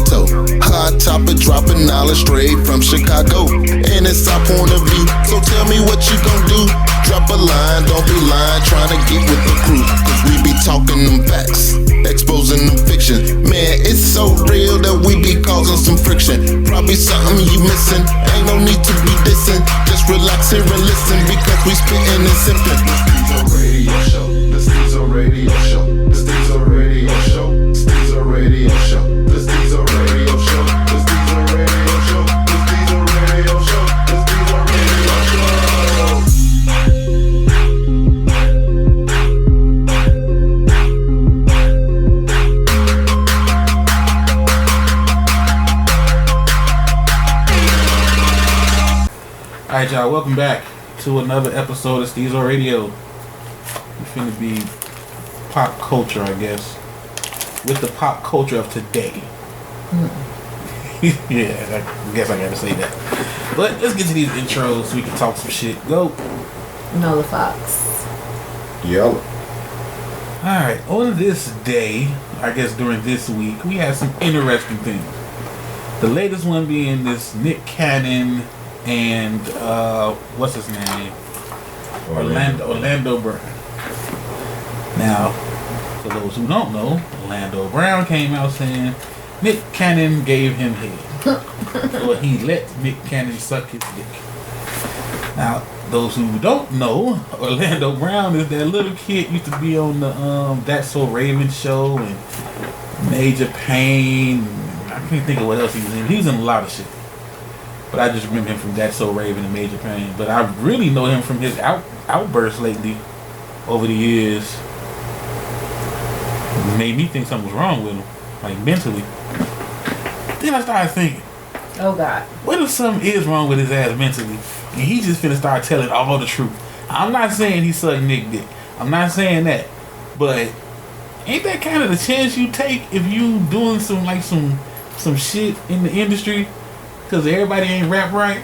toe. Hot topic, dropping knowledge straight from Chicago. And it's our point of view, so tell me what you gon' do. Drop a line, don't be lying, trying to get with the crew. Cause we be talking them facts, exposing them fiction. Man, it's so real that we be causing some friction. Probably something you missing, ain't no need to be dissing. Just relax here and listen, because we spittin' and sippin'. The Stezo Radio Show, the Stezo Radio Show, the Stezo Radio Show, the Stezo Radio Show, the Stezo Radio Show, the Stezo Radio Show, the Stezo Radio Show. Alright, y'all, welcome back to another episode of Stezo Radio. It's finna be pop culture, I guess, with the pop culture of today. Yeah, I guess I gotta say that. But let's get to these intros so we can talk some shit. Go. No, the Fox. Yellow. Alright, on this day, I guess during this week, we had some interesting things. The latest one being this Nick Cannon and what's his name? Orlando Brown. Now, for those who don't know, Orlando Brown came out saying Nick Cannon gave him head. Or he let Nick Cannon suck his dick. Now, those who don't know, Orlando Brown is that little kid used to be on the That's So Raven show and Major Payne. I can't think of what else he was in. He was in a lot of shit. But I just remember him from That's So Raven and Major Payne. But I really know him from his outbursts lately over the years. It made me think something was wrong with him, like mentally. Then I started thinking, oh God, what if something is wrong with his ass mentally and he just finna start telling all the truth? I'm not saying he sucked Nick dick. I'm not saying that. But ain't that kind of the chance you take if you doing some shit in the industry? Because everybody ain't rap right.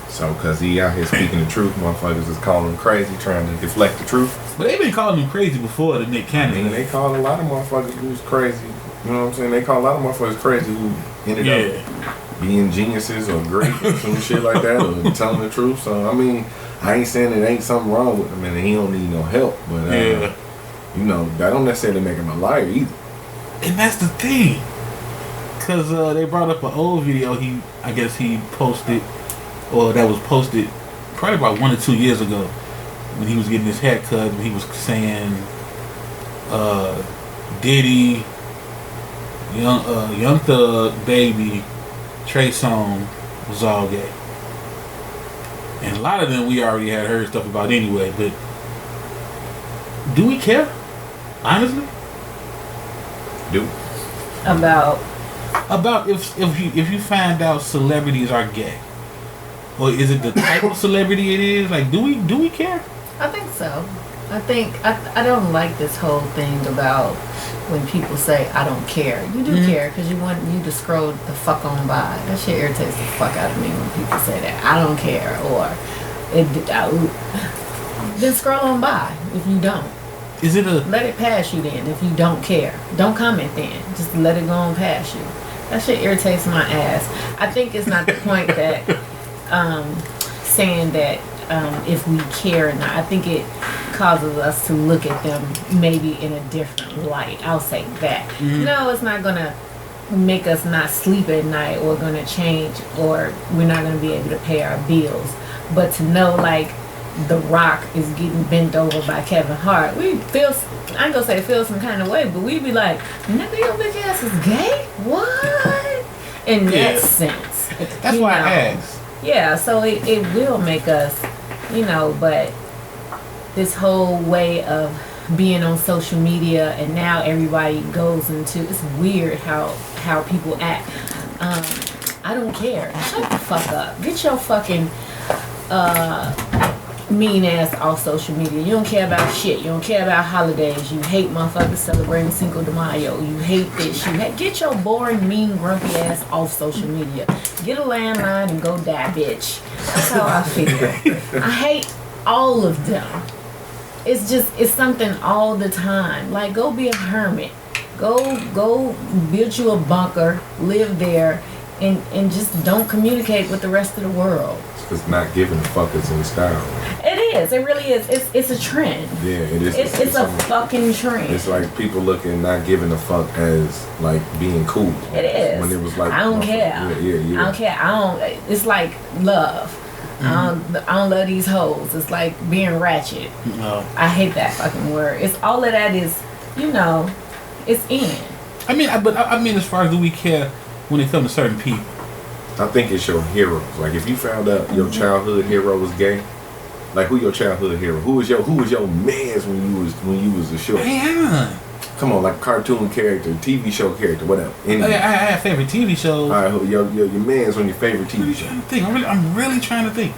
So, because he out here speaking the truth, motherfuckers is calling him crazy, trying to deflect the truth. But they been calling him crazy before the Nick Cannon. I mean, they call a lot of motherfuckers who's crazy. You know what I'm saying? They call a lot of motherfuckers crazy who ended up being geniuses or great or some shit like that, or telling the truth. So, I mean, I ain't saying it ain't something wrong with him and he don't need no help. But, you know, that don't necessarily make him a liar either. And that's the thing. Because they brought up an old video I guess he posted, or that was posted probably about 1 or 2 years ago when he was getting his hair cut and he was saying Diddy, Young Thug, Baby, Trey Songz was all gay. And a lot of them we already had heard stuff about anyway, but do we care? Honestly? About if you find out celebrities are gay, or is it the type of celebrity it is? Like, do we care? I think so. I don't like this whole thing about when people say I don't care. You do care because you want you to scroll the fuck on by. That shit irritates the fuck out of me when people say that I don't care or then scroll on by if you don't. Is it let it pass you then if you don't care. Don't comment then. Just let it go on past you. That shit irritates my ass. I think it's not the point that saying that if we care or not. I think it causes us to look at them maybe in a different light. I'll say that. No, it's not gonna make us not sleep at night or gonna change, or we're not gonna be able to pay our bills. But to know like The Rock is getting bent over by Kevin Hart, we feel, I ain't gonna say feel some kind of way, but we'd be like, nigga, your bitch ass is gay? What? In that sense. That's why I asked. Yeah, so it will make us, but this whole way of being on social media and now everybody goes into, it's weird how people act. I don't care. Shut the fuck up. Get your fucking mean ass off social media. You don't care about shit. You don't care about holidays. You hate motherfuckers celebrating Cinco de Mayo. You hate this. Get your boring, mean, grumpy ass off social media. Get a landline and go die, bitch. That's how I feel. I hate all of them. It's something all the time. Like, go be a hermit. Go build you a bunker, live there, and just don't communicate with the rest of the world. Because not giving a fuck is in style. It is. It really is. It's a trend. Yeah, it is. It's a fucking trend. It's like people looking not giving a fuck as like being cool. It is. When it was like I don't care. Yeah. I don't care. I don't. It's like love. I don't love these hoes. It's like being ratchet. No. I hate that fucking word. It's all of that is, it's in. I mean, as far as do we care when it comes to certain people? I think it's your heroes. Like if you found out your childhood hero was gay, like who your childhood hero? Who was your man's when you was a short? Man. Come on, like cartoon character, TV show character, whatever. I have favorite TV shows. All right, your man's on your favorite TV show. I'm really trying to think.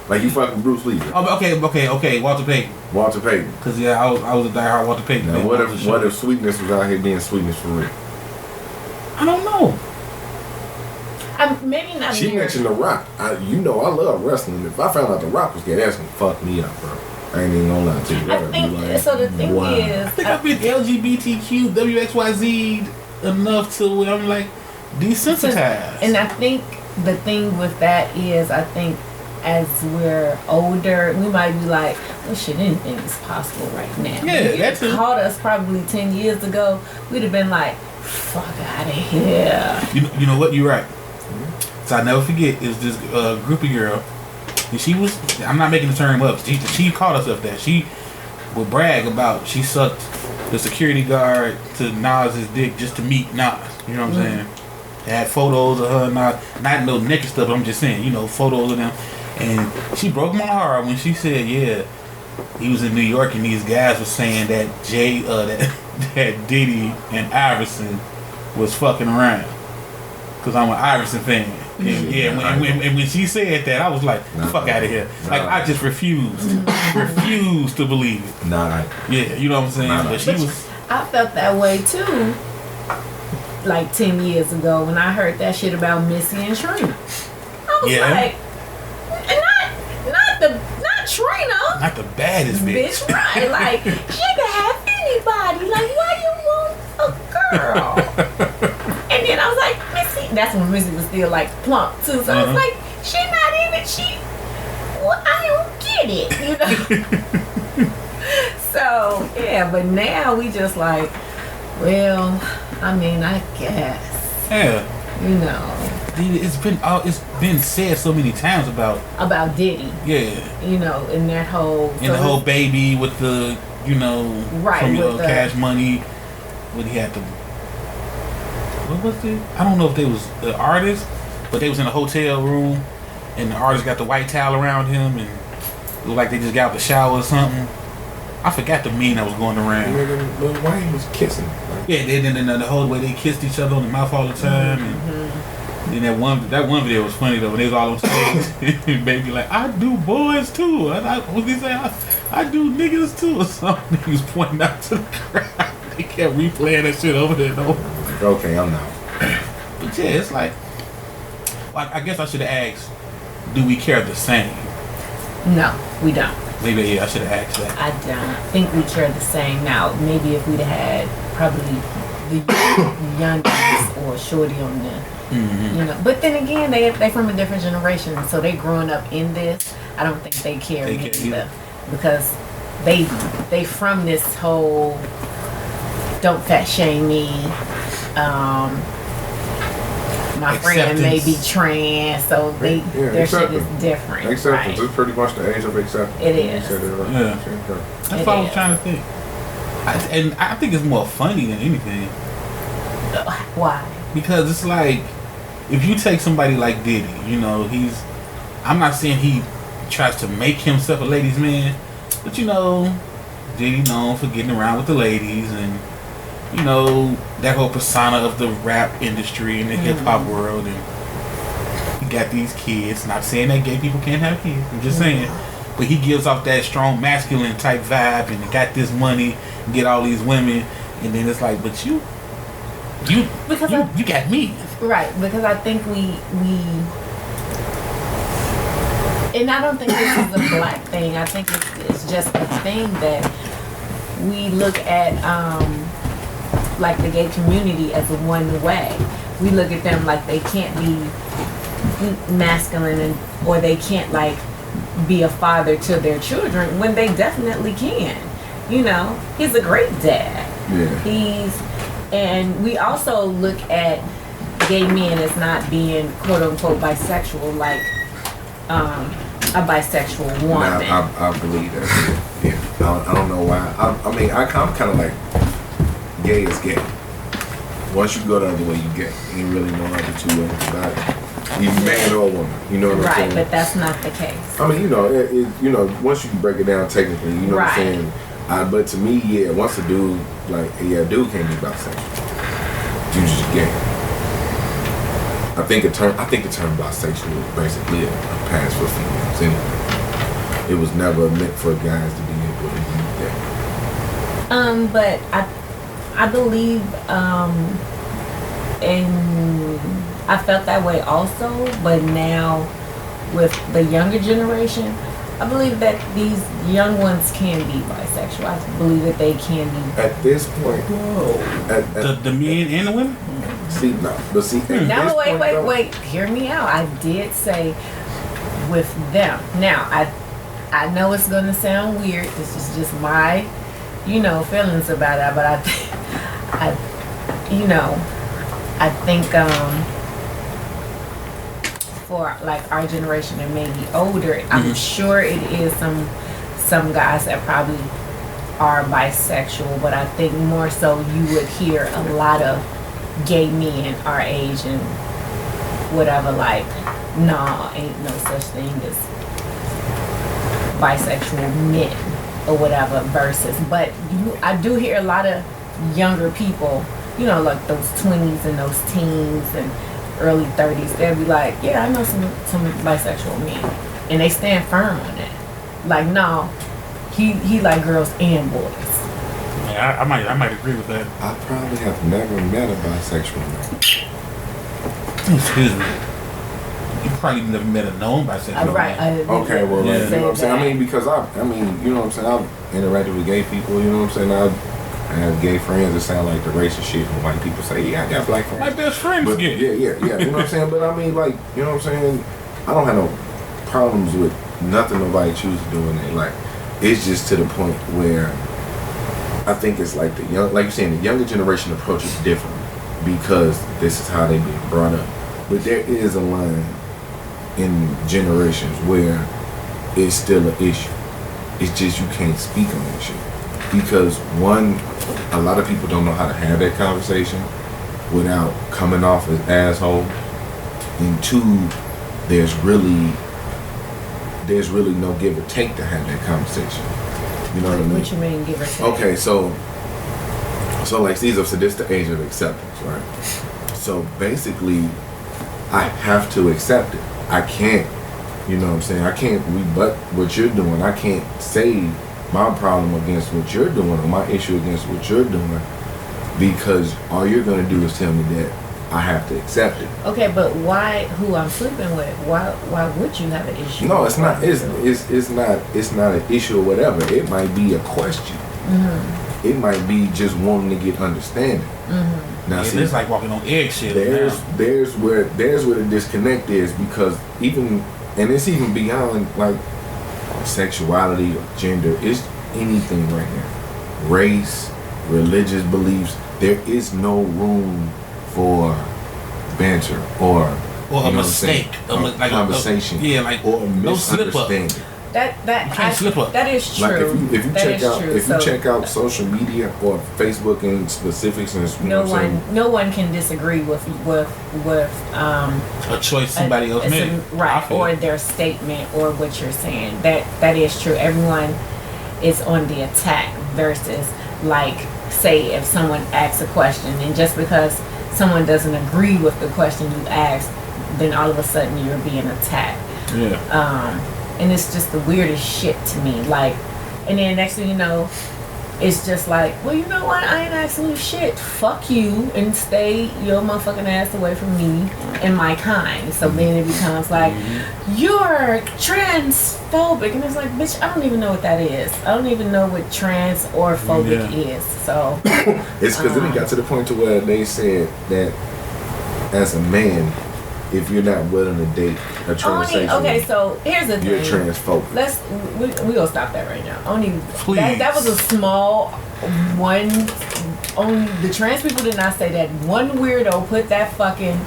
Like you fucking Bruce Lee. Oh, okay. Walter Payton. Walter Payton. Cause I was a diehard Walter Payton. Now what if Sweetness was out here being Sweetness for real? I don't know. Maybe not. She mentioned The Rock. I love wrestling. If I found out The Rock was gay, that's gonna fuck me up, bro. I ain't even gonna lie to you. I think so. The thing is, I think I've been LGBTQ WXYZ enough to where I'm like desensitized. And I think the thing with that is, I think as we're older, we might be like, well, shit, anything is possible right now. Yeah, that's it. Caught us probably 10 years ago, we'd have been like, fuck out of here. You know what? You're right. So I never forget, it was this groupie girl, and she was, I'm not making the term up, she caught us up that. She would brag about she sucked the security guard to Nas's dick just to meet Nas. You know what I'm saying? They had photos of her and Nas, not no naked stuff, but I'm just saying, photos of them. And she broke my heart when she said, yeah, he was in New York and these guys were saying that that Diddy and Iverson was fucking around. Because I'm an Iverson fan. And when she said that, I was like, fuck out of here. Like, I just refused to believe it. Yeah, you know what I'm saying? But she was... I felt that way too, like 10 years ago when I heard that shit about Missy and Trina. I was like, not Trina. Not the baddest bitch. Right, like, she could have anybody. Like, why you want a girl? And then I was like, Missy. That's when Missy was still like plump too. So I was like, she not even, well, I don't get it, So, yeah, but now we just like, well, I mean, I guess. Yeah. It's been said so many times about Diddy. Yeah. In that whole... the whole baby with the, right, from your Cash Money, when he had the... What was it? I don't know if they was the artist, but they was in a hotel room, and the artist got the white towel around him, and it looked like they just got out the shower or something. I forgot the meme that was going around. Lil Wayne was kissing. Yeah, and the whole way they kissed each other on the mouth all the time, and then that one video was funny though when they was all on stage, and baby like, I do boys too. What they say? I do niggas too or something. He was pointing out to the crowd. They kept replaying that shit over there and over. Okay, I'm not. But yeah, it's like I guess I should have asked, do we care the same? No, we don't. Maybe I should have asked that. I don't think we care the same. Now, maybe if we'd had probably the youngest or shorty on there, But then again, they from a different generation, so they growing up in this. I don't think they care either, because they from this whole don't fat shame me. My friend may be trans, so their shit is different. Acceptance is pretty much the age of acceptance. It is. Yeah. That's what I was trying to think. I think it's more funny than anything. Why? Because it's like, if you take somebody like Diddy, I'm not saying he tries to make himself a ladies' man, but Diddy known for getting around with the ladies and that whole persona of the rap industry and the hip hop world, and he got these kids. Not saying that gay people can't have kids, I'm just saying, but he gives off that strong masculine type vibe, and he got this money and get all these women, and then it's like, but you got me. Right, because I think we and I don't think this is a black thing. I think it's just a thing that we look at like the gay community as one way. We look at them like they can't be masculine or they can't like be a father to their children when they definitely can. You know, he's a great dad. Yeah. And we also look at gay men as not being quote unquote bisexual, like a bisexual woman. Now, I believe that. Yeah. I don't know why. I mean, I'm kind of like, gay is gay. Once you go the other way, you gay. You ain't really no other two ways about it. You man or woman. You know what I'm saying? Right, but that's not the case. I mean, you know, once you break it down technically, you know what I'm saying? But to me, yeah, once a dude, a dude can't be bisexual. You just gay. I think the term bisexual is basically a pass for females anyway. It was never meant for guys to be able to be gay. But I believe, and I felt that way also, but now with the younger generation, I believe that these young ones can be bisexual. I believe that they can be. At this point, The men and the women? Now, wait. Hear me out. I did say with them. Now, I know it's going to sound weird. This is just my, feelings about it. But I think for like our generation and maybe older, I'm sure it is some guys that probably are bisexual, but I think more so you would hear a lot of gay men our age and whatever, like, nah, ain't no such thing as bisexual men or whatever versus, but I do hear a lot of younger people, like those 20s and those teens and early 30s, they'll be like, yeah, I know some bisexual men, and they stand firm on that. Like, no, he like girls and boys. Yeah, I might agree with that. I probably have never met a bisexual man. Excuse me. You probably never met a known bisexual man. Okay, well, yeah. you know what I'm saying? I mean, because you know what I'm saying? I've interacted with gay people, you know what I'm saying? I have gay friends that sound like the racist shit when white people say, yeah, I got black friends. My best friend's but, gay. Yeah, you know what I'm saying? But I mean, like, you know what I'm saying? I don't have no problems with nothing nobody chooses to do in their life. It's just to the point where I think it's like like you're saying, the younger generation approach is different because this is how they been brought up. But there is a line in generations where it's still an issue. It's just you can't speak on that shit. Because one, a lot of people don't know how to have that conversation without coming off as assholes. And two, there's really no give or take to have that conversation. You know what I mean? What you mean, give or take? Okay, so like Stezo said, this is the age of acceptance, right? So basically, I have to accept it. I can't, you know what I'm saying? I can't rebut what you're doing. I can't say my problem against what you're doing or my issue against what you're doing because all you're going to do is tell me that I have to accept it. Okay, but why? Who I'm sleeping with? Why would you have an issue? No, it's not. It's not an issue or whatever. It might be a question. Mm-hmm. It might be just wanting to get understanding. Mm-hmm. Now, see, it's like walking on eggshells. There's where the disconnect is because it's even beyond like sexuality or gender. It's anything right now. Race, religious beliefs. There is no room for banter or a mistake, like conversation, or a misunderstanding. That you can't slip up. That is true. Like if you check out social media or Facebook in specifics, and no one can disagree with a choice somebody else made, right? Or their statement or what you're saying. That is true. Everyone is on the attack versus like say if someone asks a question and just because someone doesn't agree with the question you asked, then all of a sudden you're being attacked. Yeah. And it's just the weirdest shit to me. Like, and then next thing you know, it's just like, well, you know what? I ain't asking you shit. Fuck you and stay your motherfucking ass away from me and my kind. So then it becomes like, you're transphobic. And it's like, bitch, I don't even know what that is. I don't even know what trans or phobic is. So it's because then it got to the point to where they said that as a man, if you're not willing to date a transsexual, okay, so here's the you're thing. transphobic. We gonna stop that right now. Please. That was a small one. Only the trans people did not say that. One weirdo put that fucking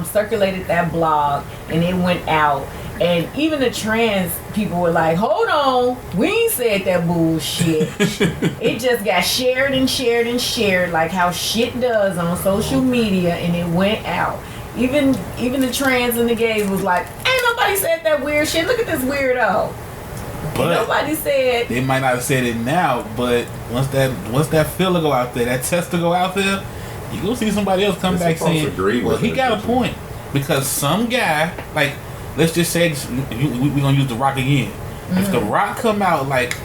circulated that blog, and it went out. And even the trans people were like, hold on, we ain't said that bullshit. It just got shared and shared and shared like how shit does on social media, and it went out. Even the trans and the gays was like, ain't nobody said that weird shit. Look at this weirdo. But nobody said. They might not have said it now, but once that filler go out there, that tester go out there, you gonna see somebody else come back saying, well, he got a point. Because some guy, like, let's just say, we gonna use The Rock again. If The Rock come out like,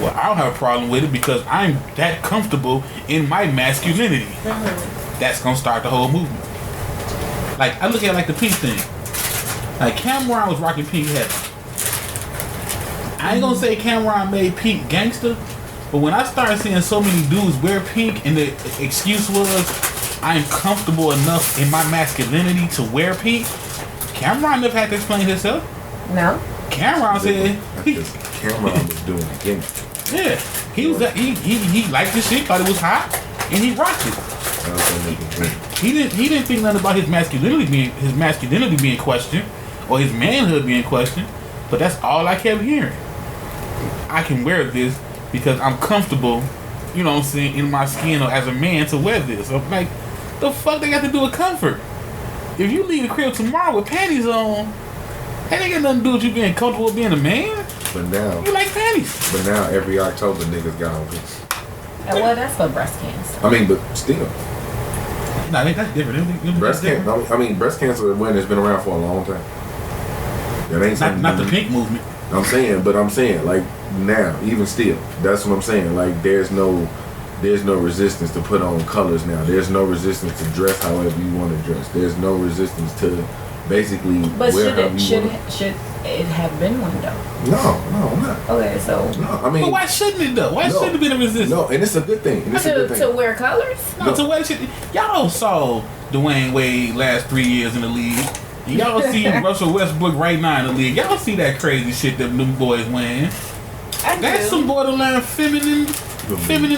well, I don't have a problem with it because I'm that comfortable in my masculinity. That's gonna start the whole movement. Like, I look at it like the pink thing. Like, Cameron was rocking pink heavy. I ain't gonna say Cameron made pink gangster, but when I started seeing so many dudes wear pink and the excuse was, I'm comfortable enough in my masculinity to wear pink, Cameron never had to explain himself. No. Cameron said... Cameron was doing it gangster. Yeah. He liked the shit, thought it was hot, and he rocked it. He didn't think nothing about his masculinity being questioned or his manhood being questioned, but that's all I kept hearing. I can wear this because I'm comfortable, you know what I'm saying, in my skin or as a man to wear this. I'm like, the fuck they got to do with comfort? If you leave the crib tomorrow with panties on, that ain't got nothing to do with you being comfortable being a man. But now you like panties. But now every October niggas got on this. Well, that's for breast cancer. I mean, but still. No, that's different. Breast cancer. I mean, breast cancer awareness has been around for a long time. That ain't not the pink movement. I'm saying, like now, even still, that's what I'm saying. Like there's no resistance to put on colors now. There's no resistance to dress however you want to dress. There's no resistance to basically but wear should it have been one though? No, not. Okay, so no, I mean, but why shouldn't it though? Why shouldn't it be a resistance? No, and it's a good thing. To wear colors? No, to wear shit. Y'all saw Dwayne Wade last 3 years in the league. Y'all see Russell Westbrook right now in the league. Y'all see that crazy shit that them boys wearing. That's some borderline feminine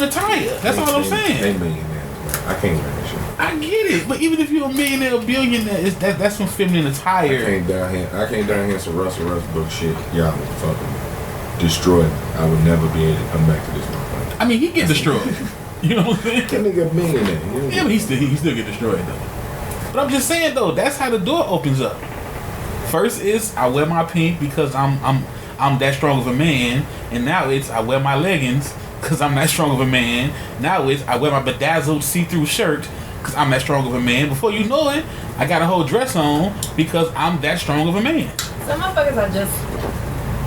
attire. That's all I'm saying. They millionaires, man. I can't wear that shit. I get it, but even if you're a millionaire or billionaire, that's some feminine attire. I came down here some Russell Westbrook shit. Y'all would fucking destroy me. I would never be able to come back to this motherfucker. I mean, he get destroyed. You know what I'm saying? That nigga a millionaire. Yeah, but he still get destroyed though. But I'm just saying though, that's how the door opens up. First is I wear my pink because I'm that strong of a man, and now it's I wear my leggings because I'm that strong of a man. Now it's I wear my bedazzled see-through shirt because I'm that strong of a man. Before you know it, I got a whole dress on because I'm that strong of a man. Some motherfuckers are just,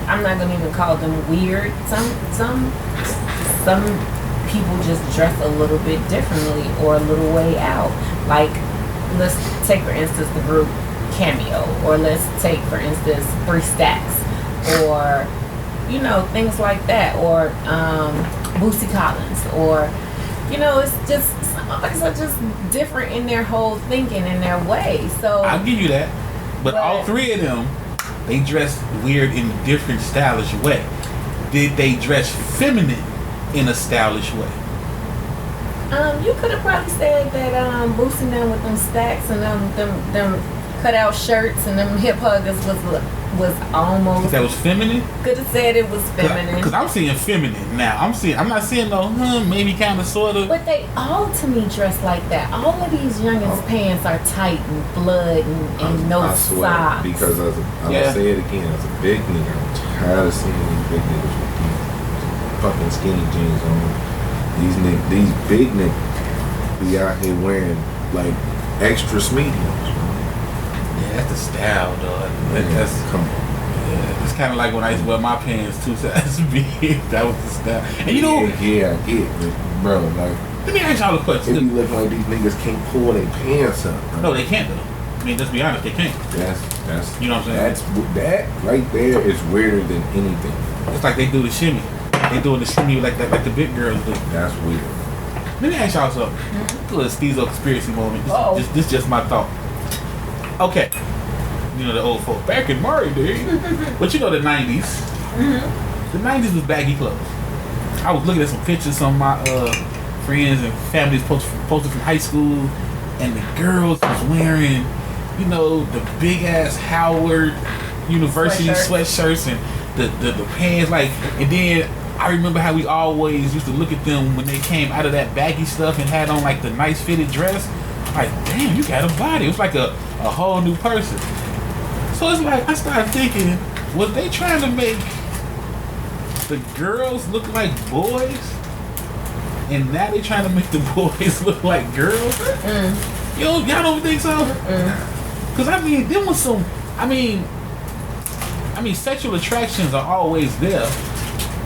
I'm not gonna even call them weird. Some people just dress a little bit differently or a little way out. Like, let's take for instance the group Cameo, or let's take for instance 3 Stacks, or you know, things like that, or Boosie Collins, or you know, it's just some motherfuckers are just different in their whole thinking and their way. So I'll give you that, but all 3 of them, they dress weird in a different stylish way. Did they dress feminine in a stylish way? You could have probably said that Boosie them with them stacks and them cut out shirts and them hip huggers was almost. That was feminine. Could have said it was feminine. Because I'm seeing feminine now. I'm not seeing no maybe kind of sort of. But they all to me dress like that. All of these youngins' pants are tight and blood and no I swear, socks. because I'm gonna say it again, as a big nigga, I'm tired of seeing these big niggas with these fucking skinny jeans on. These big niggas be out here wearing like extra mediums. Yeah, that's the style, dog. That's come on. Yeah, it's kind of like when I used to wear my pants 2 sizes big. That was the style. And you know, yeah, I get it, bro. Like, let me ask y'all a question. it be looking like these niggas can't pull their pants up. Bro. No, they can't though. I mean, let's be honest, they can't. That's you know what I'm saying. That right there is weirder than anything. It's like they do the shimmy. They doing the shimmy like that, like the big girls do. That's weird. Let me ask y'all something. A little Stezo conspiracy moment. This just my thought. Okay. You know the old folk back in my day. But you know the 90s. The 90s was baggy clothes. I was looking at some pictures of my friends and families posted from high school, and the girls was wearing, you know, the big ass Howard University sweatshirts and the pants, like, and then I remember how we always used to look at them when they came out of that baggy stuff and had on like the nice fitted dress. Like, damn, you got a body. It was like a whole new person. So it's like, I started thinking, was they trying to make the girls look like boys? And now they trying to make the boys look like girls? Y'all don't think so? Because I mean, there was some, I mean, sexual attractions are always there.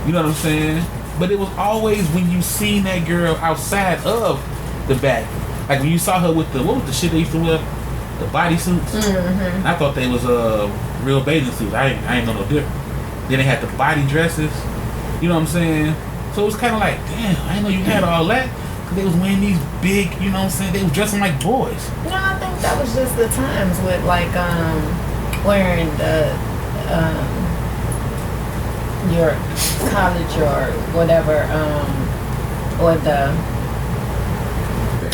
You know what I'm saying? But it was always when you seen that girl outside of the back. Like when you saw her with what was the shit they used to wear? The bodysuits. And I thought they was real bathing suits. I ain't know no different. Then they had the body dresses. You know what I'm saying? So it was kind of like, damn, I didn't know you had all that. Because they was wearing these big, you know what I'm saying? They was dressing like boys. No, I think that was just the times with like wearing the your college or whatever, or the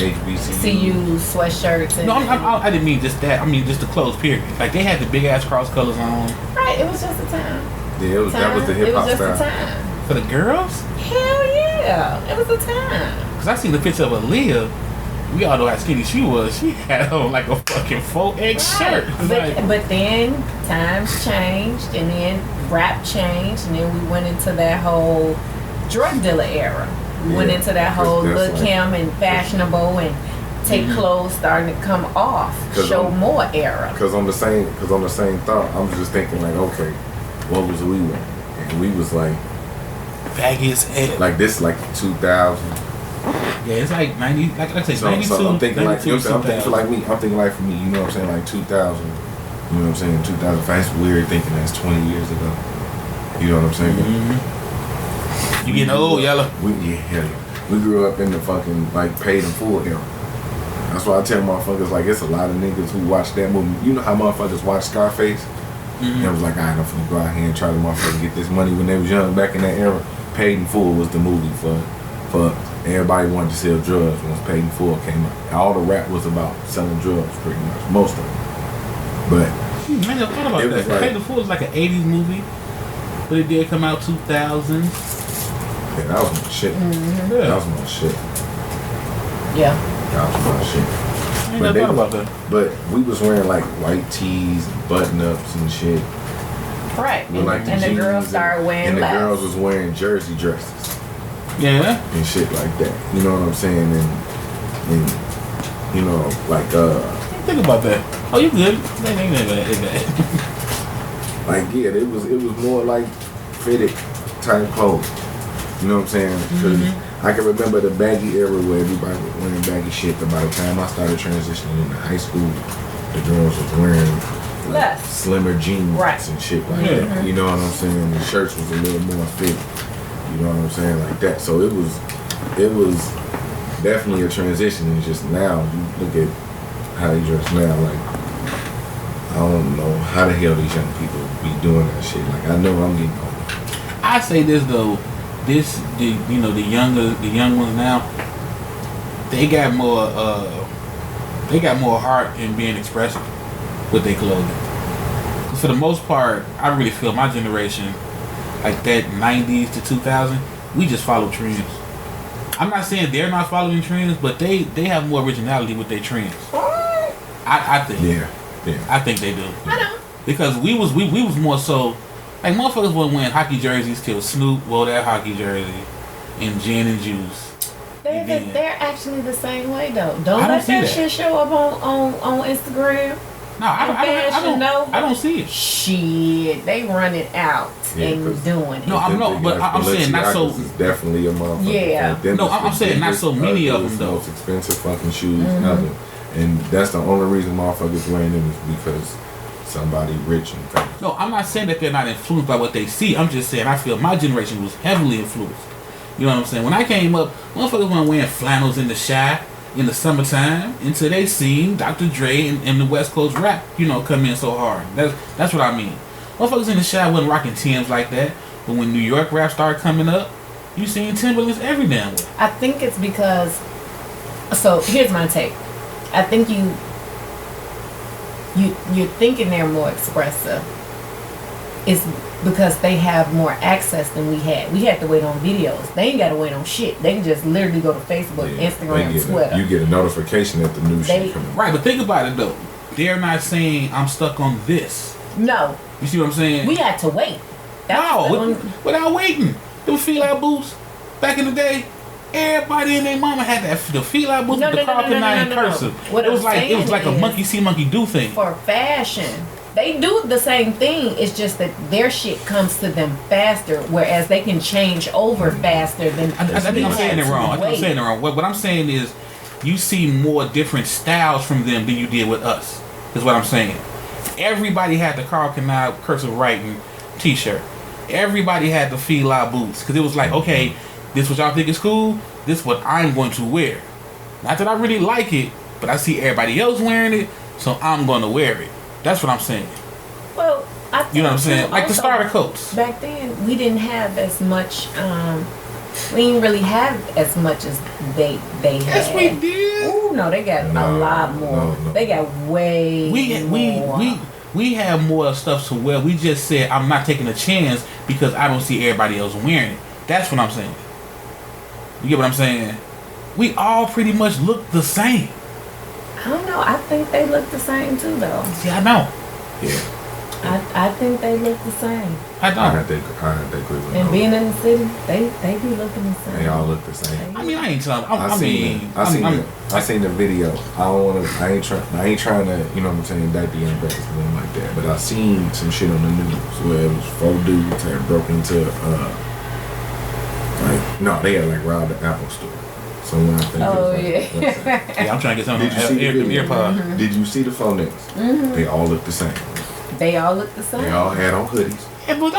HBCU sweatshirts. And, no, I didn't mean just that. I mean just the clothes, period. Like they had the big ass cross colors on. Right, it was just a time. Yeah, that was the hip hop style. It was just a time. For the girls? Hell yeah, it was a time. Because I seen the picture of Aaliyah. We all know how skinny she was. She had on like a fucking 4X shirt. But then times changed, and then rap changed, and then we went into that whole drug dealer era. We went into that whole Lil' Kim and fashionable and take clothes starting to come off, show more era. Because on the same thought, I'm just thinking like, okay, what was we wearing? And we was like baggy as hell. Like this, like 2000. Yeah, it's like 90. Like I say, so 92. So I'm thinking like, you know what I'm saying? I'm thinking like for me, you know what I'm saying? Like 2000. You know what I'm saying? 2005. That's weird thinking that's 20 years ago. You know what I'm saying? You getting old, Yellow. We grew up in the fucking like paid in full era. That's why I tell motherfuckers like it's a lot of niggas who watch that movie. You know how motherfuckers watch Scarface? And it was like, alright, I'm finna go out here and try to motherfucker get this money when they was young. Back in that era, Paid in Full was the movie for everybody wanted to sell drugs once Paid in Full came out. All the rap was about selling drugs, pretty much, most of it. But I never thought about that. Like, Paid in Full was like an 80s movie, but it did come out 2000s. Yeah, that was my shit. Yeah. That was my shit. Yeah. That was my shit. I ain't never thought about that. But we was wearing like white tees, button-ups and shit. Right. Like and the girls started wearing and the less. girls was wearing jersey dresses. Yeah. And shit like that. You know what I'm saying? And you know, like think about that. Oh, you good. Like yeah, it was more like fitted type clothes. You know what I'm saying? Because I can remember the baggy era where everybody was wearing baggy shit, but by the time I started transitioning into high school, the girls was wearing like slimmer jeans and shit like that. You know what I'm saying? The shirts was a little more fit. You know what I'm saying? Like that. So it was definitely a transition. It's just now you look at how they dress now, like I don't know how the hell these young people be doing that shit. Like I know I'm getting older. I say this though. The young ones now, they got more heart in being expressive with their clothing. For the most part, I really feel my generation, like that 90s to 2000, we just follow trends. I'm not saying they're not following trends, but they have more originality with their trends. I think. Yeah. I think they do. I know. Because we was more so. Like, motherfuckers weren't wearing hockey jerseys till Snoop wore that hockey jersey and gin and juice. They're actually the same way, though. Don't let that shit show up on Instagram. No, I don't see it. Shit, they run it out and doing it. No, I'm saying not so. It's definitely a motherfucker. Yeah. No, I'm saying not so many of them though. Most expensive fucking shoes ever, and that's the only reason motherfuckers wearing them is because somebody rich and famous. No, I'm not saying that they're not influenced by what they see. I'm just saying I feel my generation was heavily influenced. You know what I'm saying? When I came up, motherfuckers weren't wearing flannels in the Chi in the summertime until they seen Dr. Dre and the West Coast rap, come in so hard. That's what I mean. Motherfuckers in the Chi wasn't rocking Timbs like that. But when New York rap started coming up, you seen Timberlands every damn way. I think it's because. So here's my take. I think you're thinking they're more expressive. It's because they have more access than we had. We had to wait on videos. They ain't got to wait on shit. They can just literally go to Facebook, Instagram, Twitter. You get a notification that the new shit coming. Right, but think about it though. They're not saying I'm stuck on this. No. You see what I'm saying? We had to wait. Without waiting. Them feel-out boots back in the day. Everybody and their mama had the feel-out boots with the crocodile and cursive. It was like a monkey see, monkey do thing. For fashion. They do the same thing. It's just that their shit comes to them faster, whereas they can change over faster than. I think I'm saying it wrong. What I'm saying is, you see more different styles from them than you did with us. Is what I'm saying. Everybody had the Carl Canal cursive writing T-shirt. Everybody had the feel-out boots because it was like, okay, this what y'all think is cool. This what I'm going to wear. Not that I really like it, but I see everybody else wearing it, so I'm going to wear it. That's what I'm saying. Well, I think you know what I'm saying? Like the starter coats. Back then, we didn't have as much. We didn't really have as much as they had. Yes, we did. Ooh, no, they got a lot more. No. They got way more. We have more stuff to wear. We just said I'm not taking a chance because I don't see everybody else wearing it. That's what I'm saying. You get what I'm saying? We all pretty much look the same. I don't know. I think they look the same too, though. See, I know. Yeah. I think they look the same. I don't. I had to agree with and being in the city, they be looking the same. They all look the same. I mean, I ain't telling. I seen the video. I ain't trying to, you know what I'm saying, indict the young brothers or nothing like that. But I seen some shit on the news where it was 4 dudes had broken into they had robbed the Apple store. Someone I think. Oh yeah. Yeah, I'm trying to get some of them AirPods. Mm-hmm. Did you see the phone names? Mm-hmm. They all look the same. They all look the same. They all had on hoodies. Yeah, but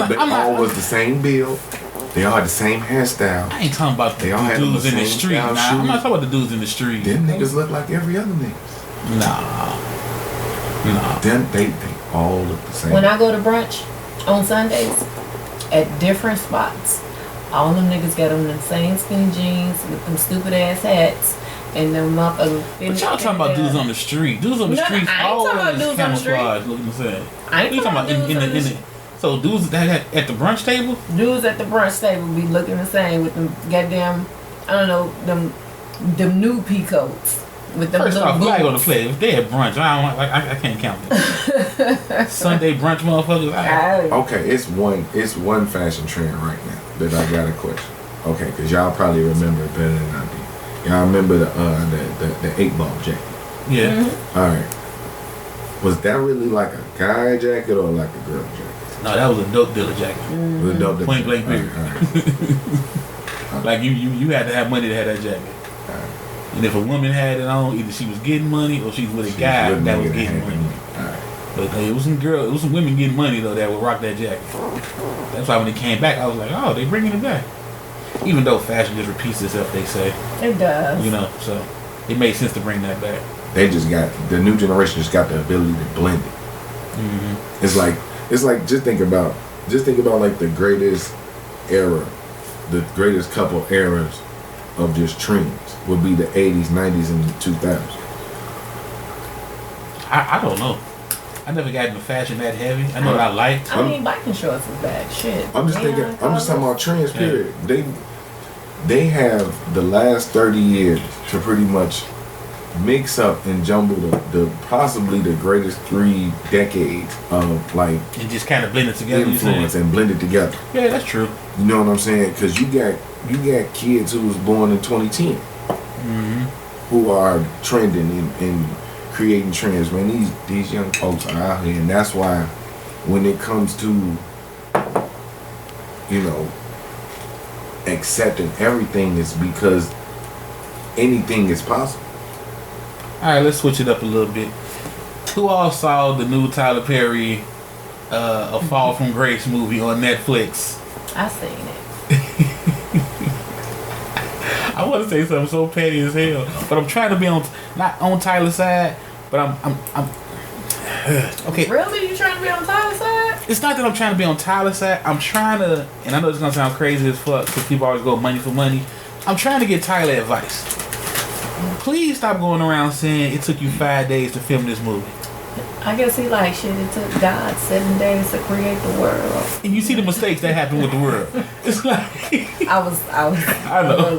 they all was the same build. They all had the same hairstyle. I ain't talking about the dudes in the street. I'm not talking about the dudes in the street. Them niggas look like every other niggas. Nah. Then they all look the same. When I go to brunch on Sundays at different spots, all them niggas got on the same skinny jeans with them stupid ass hats and them motherfuckers. But y'all talking about dudes on the street. Dudes on the street always camouflage looking the same. I ain't talking about in the so dudes that at the brunch table? Dudes at the brunch table be looking the same with them goddamn, I don't know, them new peacoats. With them First little off, boots. I go to play. If they at brunch, I can't count them. Sunday brunch motherfuckers. Okay, it's one fashion trend right now that I got a question. Okay, because y'all probably remember it better than I do. Y'all remember the 8-ball jacket? Yeah. Mm-hmm. All right. Was that really like a guy jacket or like a girl jacket? No, that was a dope dealer jacket. Mm-hmm. It was a dope dealer Point blank period. All right. Like you had to have money to have that jacket. All right. And if a woman had it on, either she was getting money or she was with a guy that was getting money. Right. But it was some women getting money though that would rock that jacket. That's why when it came back, I was like, oh, they bringing it back. Even though fashion just repeats itself, they say. It does. You know, so it made sense to bring that back. They just got the new generation just got the ability to blend it. Mm-hmm. It's like just think about like the greatest era, the greatest couple eras of just trends would be the 80s, 90s, and the 2000s. I don't know. I never got into fashion that heavy. I know what I liked. I mean, biking shorts is bad shit. I'm just talking about trends, period. Yeah. They have the last 30 years to pretty much mix up and jumble the possibly the greatest 3 decades of like and just kind of blend it together. Influence and blend it together. Yeah, that's true. You know what I'm saying? Because you got kids who was born in 2010 mm-hmm. who are trending and creating trends, man. These young folks are out here, and that's why when it comes to, you know, accepting everything, is because anything is possible. All right, let's switch it up a little bit. Who all saw the new Tyler Perry A Fall from Grace movie on Netflix? I seen it. I want to say something so petty as hell, but I'm trying to be not on Tyler's side, but I'm okay. Really? You trying to be on Tyler's side? It's not that I'm trying to be on Tyler's side. I'm trying to, and I know it's gonna sound crazy as fuck because people always go money for money. I'm trying to get Tyler advice. Please stop going around saying it took you 5 days to film this movie. I guess he like shit. It took God 7 days to create the world. And you see the mistakes that happen with the world. It's like I was. I know.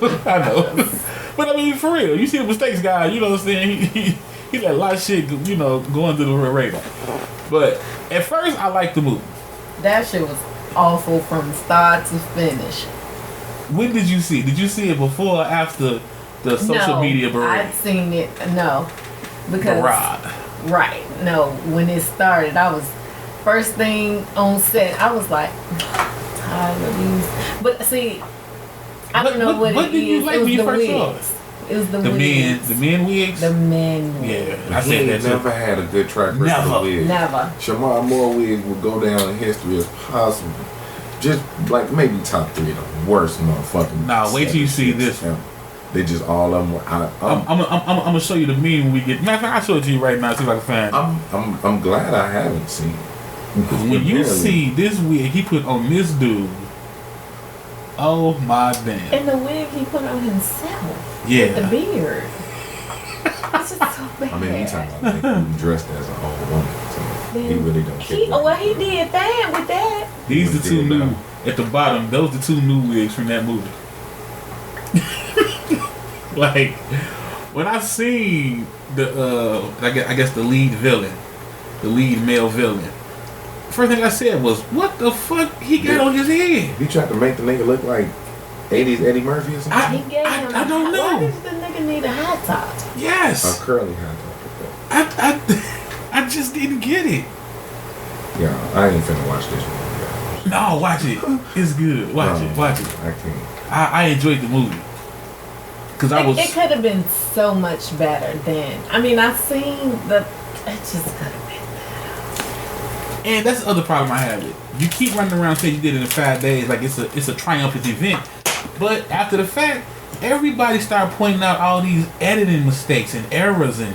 But I mean, for real, you see the mistakes, guy. You know what I'm saying? He let a lot of shit, you know, go under the radar. But at first, I liked the movie. That shit was awful from start to finish. When did you see it? Did you see it before or after the social media parade? I'd seen it. No, because Parade. Right. No, when it started, I was first thing on set. I was like, tired of these. But see, I don't know what it did you is. like It was when you the first saw wigs. it? It was the The wigs. men wigs? The men wigs. Yeah, I He said ain't that too. never had a good track record Never. of wigs. Never. Shamar Moore wig will go down in history as possible. Just like maybe top 3 of the worst motherfucking. Nah, wait till you see 76 this ever. They just all of them. I'm gonna show you the meme when we get. Matter of fact, I'll show it to you right now. See if I can find it. I'm glad I haven't seen it. When you see this wig he put on this dude, oh my damn! And the wig he put on himself. Yeah. With the beard. It's just so bad. I mean, he talking about being dressed as an old woman, so he really don't care. He did that with that. These the two new at the bottom. Those the two new wigs from that movie. Like when I seen the I guess the lead villain, the lead male villain. First thing I said was, "What the fuck he got on his head?" He tried to make the nigga look like 80s Eddie Murphy or something. I don't know. Why does the nigga need a hot top? Yes, A curly hat top. I just didn't get it. Yeah, I ain't finna watch this one. No, watch it. It's good. Watch it. I can't. I enjoyed the movie. Cause It could have been so much better than. I mean, I've seen the. It just could have been better. and that's the other problem I have with it. You keep running around saying you did it in 5 days, like it's a triumphant event. But after the fact, everybody started pointing out all these editing mistakes and errors and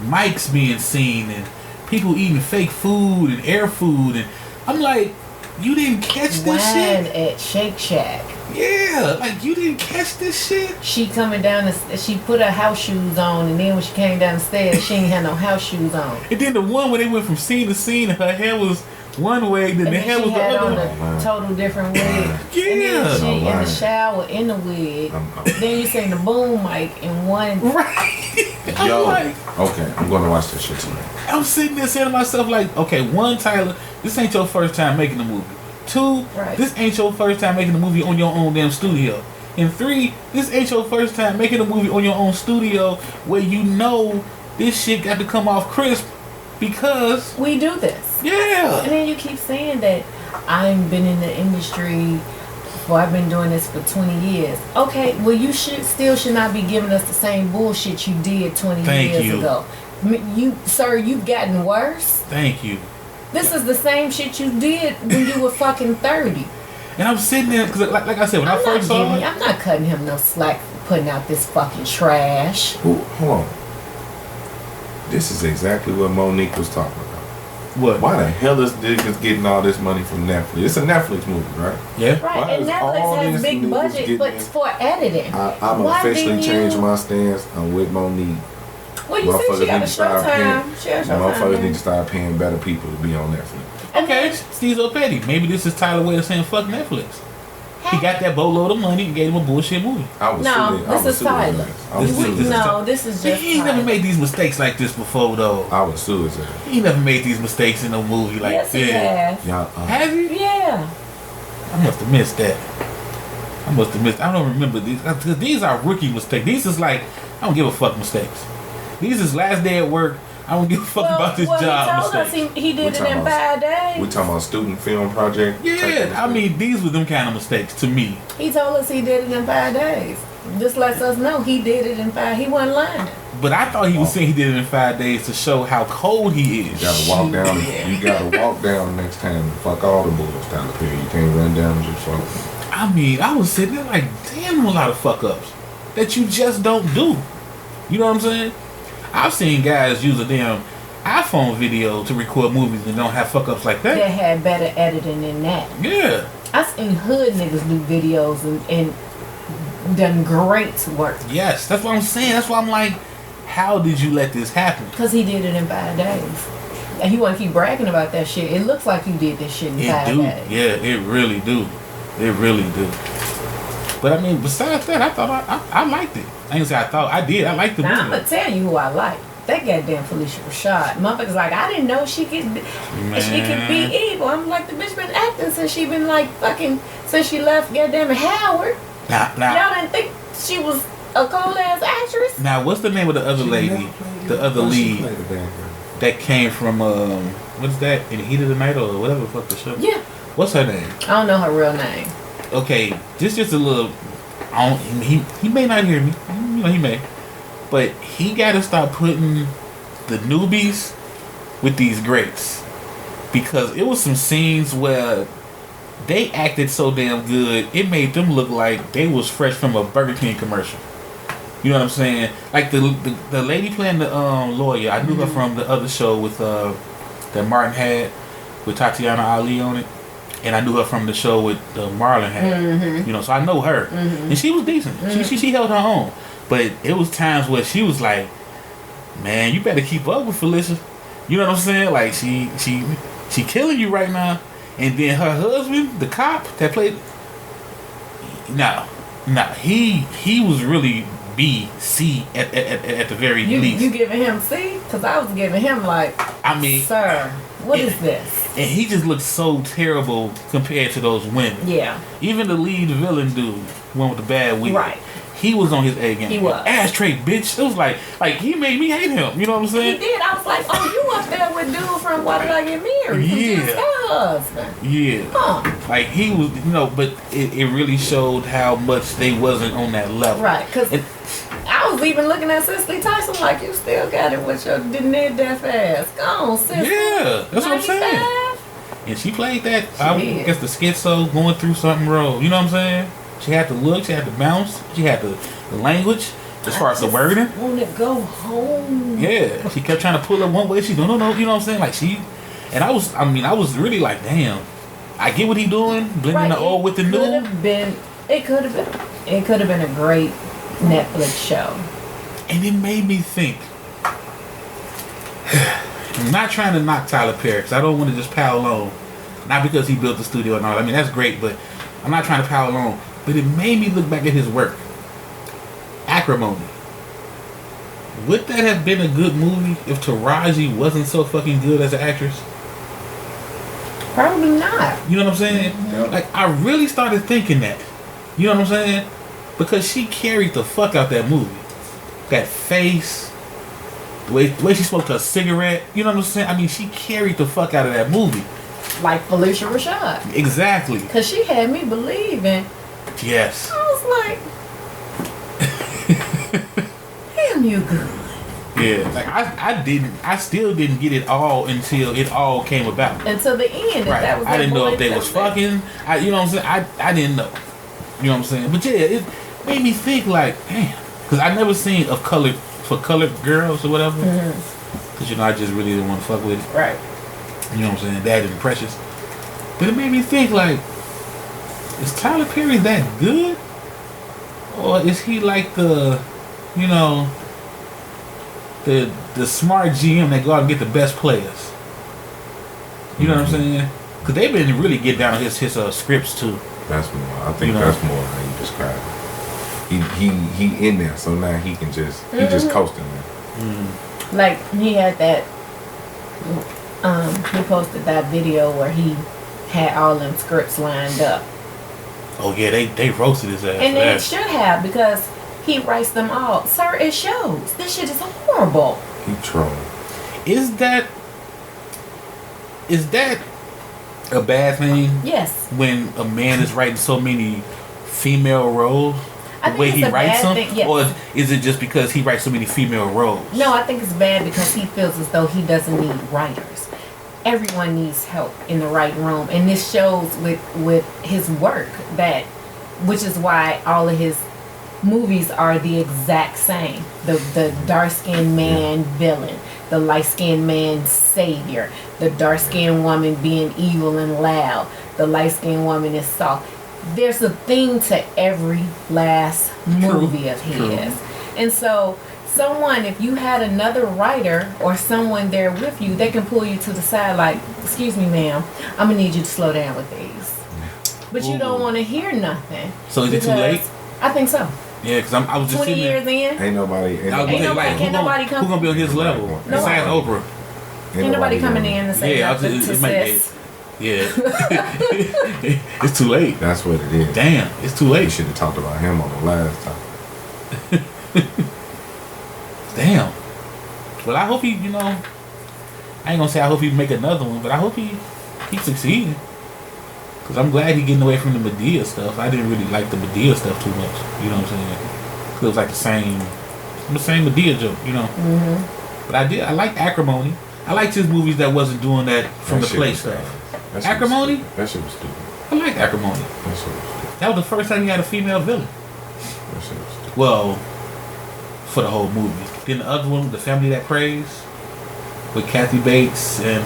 mics being seen and people eating fake food and air food, and I'm like, you didn't catch this Wine shit? at Shake Shack. Yeah, like you didn't catch this shit? She coming down, she put her house shoes on, and then when she came down the stairs, she ain't had no house shoes on. And then the one where they went from scene to scene and her hair was one way, then And the then hair she was the had other on way. a total different wig. Yeah. And then she in the lying. shower in the wig. Then you seen the boom mic in one. Right. I'm Yo, like, okay, I'm gonna watch this shit tonight. I'm sitting there saying to myself, like, okay, one, Tyler, this ain't your first time making a movie. Two, Right. this ain't your first time making a movie on your own damn studio. And three, this ain't your first time making a movie on your own studio where you know this shit got to come off crisp because, We do this. yeah. And then you keep saying that I've been in the industry, or I've been doing this for 20 years. Okay, well you should not be giving us the same bullshit you did 20 Thank years you. ago. Sir, you've gotten worse. Thank you. This is the same shit you did when you were fucking 30. And I'm sitting there, because like I said, when I first saw it, I'm not cutting him no slack for putting out this fucking trash. Hold on. This is exactly what Monique was talking about. what? Why the hell is niggas getting all this money from Netflix? It's a Netflix movie, right? Yeah. Right, Why and is all Netflix has these big niggas budget, getting but in- for editing. I'm Why officially didn't changed you- my stance. I'm with Monique. Well, you said she got a Showtime. She got a Motherfuckers need to Showtime. start paying better people to be on Netflix. Okay, Stezo Petty. Maybe this is Tyler way of saying fuck Netflix. He got that boatload of money and gave him a bullshit movie. No, this is Tyler. This is just He ain't never Tyler. made these mistakes like this before, though. I was suicide. He never made these mistakes in a movie like Yes, he this. has. Y'all, Has he? Yeah. I must have missed that. I don't remember these. Because these are rookie mistakes. These is like, I don't give a fuck mistakes. These is last day at work. I don't give a fuck about this job He told us he did it in 5 days. We talking about student film project? Yeah, I mean, these were them kind of mistakes to me. He told us he did it in 5 days. Just lets us know he did it in 5. He wasn't lying. But I thought he was saying he did it in 5 days to show how cold he is. You gotta walk down. You gotta walk down next time and fuck all the bullets down the pier. You can't run down and just fuck. I mean, I was sitting there like, damn, a lot of fuck ups that you just don't do. You know what I'm saying? I've seen guys use a damn iPhone video to record movies and don't have fuck ups like that. They had better editing than that. Yeah. I seen hood niggas do videos and done great work. Yes, that's what I'm saying. That's why I'm like, how did you let this happen? Because he did it in 5 days. And he want to keep bragging about that shit. It looks like you did this shit in 5 days. Yeah, it really do. It really do. But I mean, besides that, I thought I liked it. I ain't say I thought. I did. I liked the movie. Now, I'm going to tell you who I like. That goddamn Felicia Rashad. Motherfuckers like, I didn't know she could be evil. I'm like, the bitch been acting since she been like fucking, since she left goddamn Howard. Y'all didn't think she was a cold ass actress? Now, what's the name of the other lady? The other lead that came from, what's that? In the Heat of the Night or whatever the fuck the show? Yeah. What's her name? I don't know her real name. Okay, just a little, he may not hear me. You know, he may. But he got to stop putting the newbies with these greats. Because it was some scenes where they acted so damn good, it made them look like they was fresh from a Burger King commercial. You know what I'm saying? Like the lady playing the lawyer, I knew her from the other show with that Martin had with Tatiana Ali on it. And I knew her from the show with Marlon had. You know, so I know her. And she was decent. She held her own. But it was times where she was like, man, you better keep up with Felicia. You know what I'm saying? Like, she killing you right now. And then her husband, the cop that played... No. He was really B, C at the very least. You giving him C? Because I was giving him like, I mean... Sir, what is this? And he just looked so terrible compared to those women. Yeah. Even the lead villain dude, one with the bad wig. Right. He was on his A game. He was. Ashtray, bitch. It was like he made me hate him. You know what I'm saying? He did. I was like, oh, you up there with dude from Why Did I Get Married? Yeah. Her husband. Yeah. Huh. Like he was, but it really showed how much they wasn't on that level. Right. Because I was even looking at Cicely Tyson like, you still got it with your near deaf ass. Go on, Cicely. Yeah, that's what I'm saying. And she played that, I guess the schizo going through something role. You know what I'm saying? She had the look, she had the bounce, she had the language, as far as the wording. I want to go home. Yeah, she kept trying to pull up one way. She no, you know what I'm saying? Like I was really like, damn. I get what he doing, blending the old with the new. It could have been a great Netflix show. And it made me think. I'm not trying to knock Tyler Perry because I don't want to just pile on. Not because he built the studio and all. I mean, that's great, but I'm not trying to pile on. But it made me look back at his work. Acrimony. Would that have been a good movie if Taraji wasn't so fucking good as an actress? Probably not. You know what I'm saying? Mm-hmm. Like, I really started thinking that. You know what I'm saying? Because she carried the fuck out that movie. That face. The way she smoked her cigarette. You know what I'm saying? I mean, she carried the fuck out of that movie. Like Felicia Rashad. Exactly. Because she had me believing. Yes. I was like, damn, you good. Yeah. Like, I still didn't get it all until it all came about. Until the end. Right. That was I didn't know if they was fucking. You know what I'm saying? I didn't know. You know what I'm saying? But yeah, it made me think like, damn. Because I never seen for colored girls or whatever. Because, I just really didn't want to fuck with it. Right. You know what I'm saying? That and Precious. But it made me think like, is Tyler Perry that good? Or is he like the smart GM that go out and get the best players? You know what I'm saying? Because they've been really get down on his scripts too. That's more. I think that's more how you describe it. He in there, so now he can just he just coasting there. Like he had that. He posted that video where he had all them scripts lined up. Oh yeah, they roasted his ass. And they should have, because he writes them all. Sir, it shows. This shit is horrible. He trolling. Is that a bad thing? Yes. When a man is writing so many female roles, the way he writes them, yes. Or is it just because he writes so many female roles? No, I think it's bad because he feels as though he doesn't need writers. Everyone needs help in the writing room, and this shows with his work which is why all of his movies are the exact same. The dark-skinned man villain, the light-skinned man savior, the dark-skinned woman being evil and loud, the light-skinned woman is soft. There's a theme to every last movie of his. And so if you had another writer or someone there with you, they can pull you to the side like, excuse me, ma'am, I'm going to need you to slow down with these. But you don't want to hear nothing. So is it too late? I think so. Yeah, because I was just 20 years in. Ain't nobody Can't nobody be on his level. Besides Oprah. Ain't nobody coming in and saying nothing to sis. Yeah. It's too late. That's what it is. Damn, it's too late. We should have talked about him on the last time. Damn. Well, I hope he, I ain't gonna say I hope he make another one, but I hope he succeeded. Because I'm glad he getting away from the Medea stuff. I didn't really like the Medea stuff too much. You know what I'm saying? Because it was like the same Medea joke, Mm-hmm. But I liked Acrimony. I liked his movies that wasn't doing that from the play stuff. Acrimony? That shit was stupid. I like Acrimony. That shit was stupid. That was the first time he had a female villain. That shit was stupid. Well, for the whole movie. Then the other one, The Family That Prays, with Kathy Bates and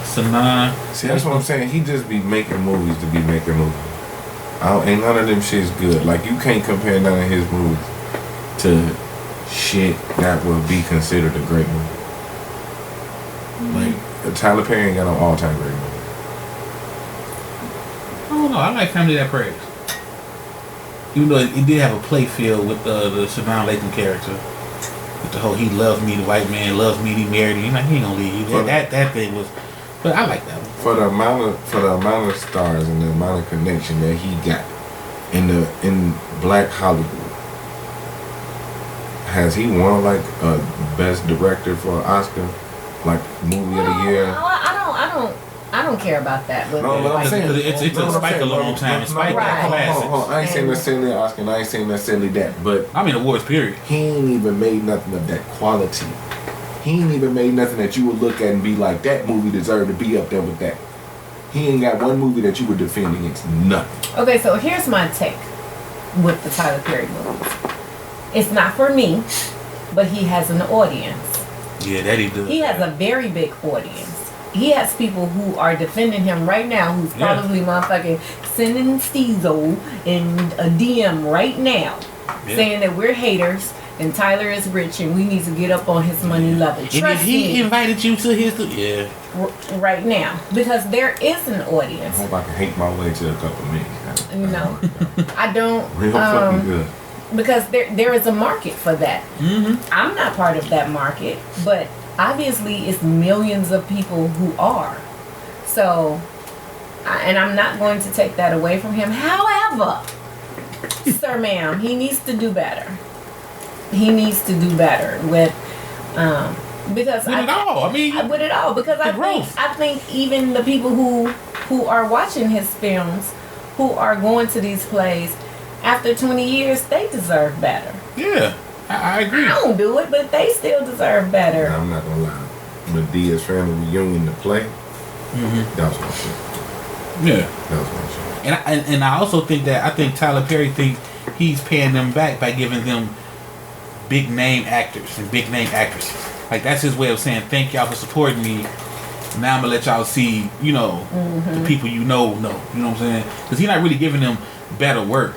Sanaa. See, that's what I'm saying. He just be making movies to be making movies. Ain't none of them shit's good. Like, you can't compare none of his movies to shit that would be considered a great movie. Like, Tyler Perry ain't got no all-time great movie. I don't know. I like Family That Prays. Even though it did have a play field with the Sanaa Lathan character. With the whole, he loved me, the white man loves me, he married me. He ain't gonna leave you. That thing was... But I like that one. For the amount of stars and the amount of connection that he got in Black Hollywood, has he won like a best director for an Oscar, like movie of the year? I don't care about that. No, I'm saying it took Spike a long time. Spike got classics. I ain't saying necessarily Oscar, and I ain't saying necessarily that, but I mean awards period. He ain't even made nothing of that quality. He ain't even made nothing that you would look at and be like, that movie deserved to be up there with that. He ain't got one movie that you would defend against nothing. Okay, so here's my take with the Tyler Perry movies. It's not for me, but he has an audience. Yeah, that he does. He has a very big audience. He has people who are defending him right now, who's probably motherfucking sending Stezo in a DM right now, saying that we're haters. And Tyler is rich, and we need to get up on his money level. And if he invited you to his... right now. Because there is an audience. I hope I can hate my way to a couple million. I don't... Real fucking good. Because there is a market for that. Mm-hmm. I'm not part of that market, but obviously it's millions of people who are. So, and I'm not going to take that away from him. However, sir, ma'am, he needs to do better. He needs to do better with because with it all. Because I think even the people who are watching his films, who are going to these plays, after 20 years, they deserve better. Yeah, I agree. I don't do it, but they still deserve better. Now, I'm not gonna lie. Medea's family reunion to play. That was my shit. Yeah, that was my shit. And I also think Tyler Perry thinks he's paying them back by giving them big name actors and big name actresses. Like, that's his way of saying thank y'all for supporting me. Now I'm gonna let y'all see, the people you know. You know what I'm saying? Because he's not really giving them better work.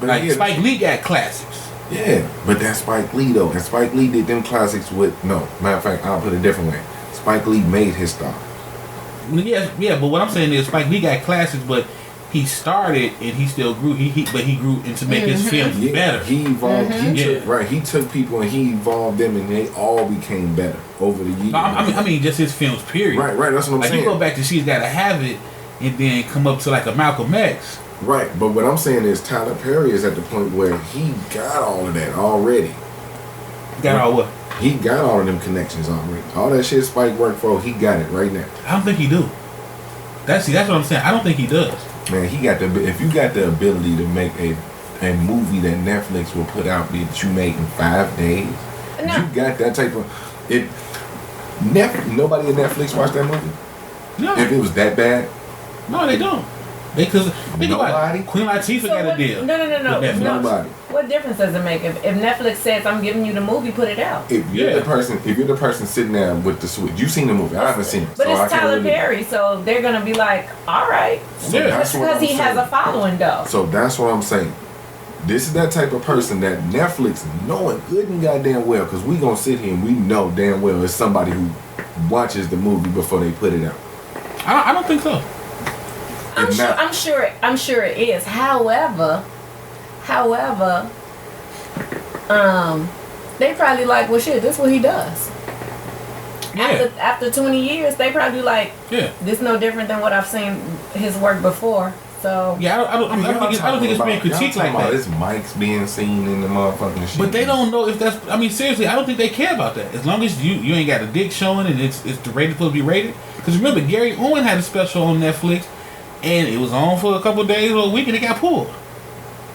But like Spike Lee got classics. Yeah, but that's Spike Lee though. And Spike Lee did them classics with matter of fact, I'll put it a different way. Spike Lee made his star. Yeah, but what I'm saying is Spike Lee got classics, but he started and he still grew. He grew into make his films better. He evolved. He took people and he evolved them, and they all became better over the years. No, I mean, just his films. Period. Right. That's what I'm saying. You go back to She's Gotta Have It, and then come up to like a Malcolm X. Right, but what I'm saying is Tyler Perry is at the point where he got all of that already. Got all what? He got all of them connections already. All that shit Spike worked for, he got it right now. I don't think he do. That's what I'm saying. I don't think he does. Man, he got if you got the ability to make a movie that Netflix will put out that you made in 5 days, No. you got that type of it. Nobody at Netflix watched that movie. No. If it was that bad, No, they don't. Because think about Nobody? it. Queen Latifah got a deal. No. with Netflix. nobody. What difference does it make if Netflix says I'm giving you the movie, put it out? If you're Yeah. the person sitting there with the switch, you've seen the movie. I haven't seen it, But so I it's can't Tyler really. Perry, so they're gonna be like, all right, So Yeah. that's what because I'm he has saying. a following though. So that's what I'm saying. This is that type of person that Netflix knowing good and goddamn well, because we gonna sit here and we know damn well it's somebody who watches the movie before they put it out. I don't think so. I'm sure it is. However, they probably like, well, shit, this is what he does. Yeah. After 20 years, they probably like, Yeah. this is no different than what I've seen his work before. So Yeah, I don't think it's being critiqued like that. It's mics being seen in the motherfucking shit. But they don't know if that's. I mean, seriously, I don't think they care about that. As long as you ain't got a dick showing and it's the rated supposed to be rated. Because remember, Gary Owen had a special on Netflix, and it was on for a couple of days or a week, and it got pulled.